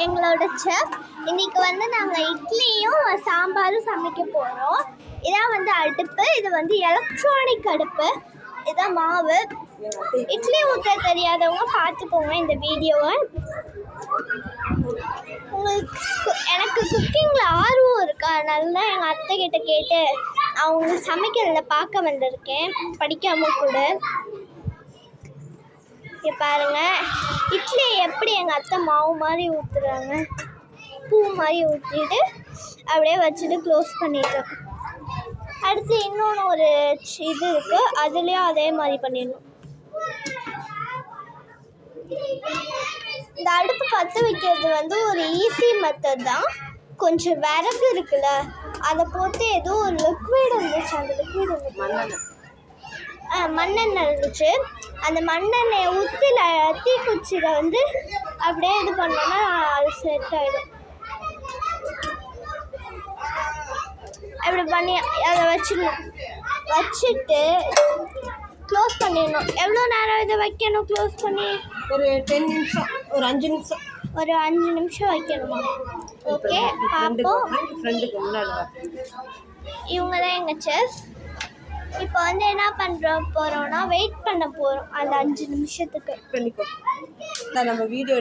எங்களோட செஃப். இன்றைக்கி வந்து நாங்கள் இட்லியும் சாம்பாரும் சமைக்க போகிறோம். இதான் வந்து அடுப்பு, இது வந்து எலக்ட்ரானிக் அடுப்பு. இதான் மாவு. இட்லி ஊற்ற தெரியாதவங்க பார்த்துக்கோங்க இந்த வீடியோவை. எனக்கு குக்கிங்கில் ஆர்வம் இருக்கா, அதனால தான் எங்கள் அத்தை கிட்ட கேட்டு அவங்க சமைக்கிறத பார்க்க வந்திருக்கேன், படிக்காமல் கூட. இங்கே பாருங்கள், இட்லி எப்படி எங்கள் அத்தை மாவு மாதிரி ஊற்றுறாங்க. பூ மாதிரி ஊற்றிட்டு அப்படியே வச்சுட்டு க்ளோஸ் பண்ணிட்டோம். அடுத்து இன்னொன்று ஒரு இது இருக்குது, அதுலேயும் அதே மாதிரி பண்ணிடணும். இந்த அடுப்பு பற்ற வைக்கிறது வந்து ஒரு ஈஸி மெத்தட் தான். கொஞ்சம் விறகு இருக்குல்ல, அதை போட்டு ஏதோ ஒரு லிக்விட் இருந்துச்சு, அந்த லிக்விட் மண்ணெண்ணெய் இருந்துச்சு. அந்த மண்ணெண்ணெயை ஊற்றி தீக்குச்சியில் வந்து அப்படியே இது பண்ணோன்னா அது செட் ஆகிடும். அப்படி பண்ணி அதை வச்சுட்டு க்ளோஸ் பண்ணிடணும். எவ்வளோ நேரம் இதை வைக்கணும் க்ளோஸ் பண்ணி? ஒரு 10 நிமிஷம், ஒரு 5 நிமிஷம், ஒரு 5 நிமிஷம் வைக்கணுமா? ஓகே, பார்ப்போம். இவங்க தான் எங்கள் செஃப். இப்போ வந்து என்ன போகிறோம்னா வெயிட் பண்ண போகிறோம் அந்த 5 நிமிஷத்துக்கு. பண்ணிக்கோ. நம்ம வீடியோ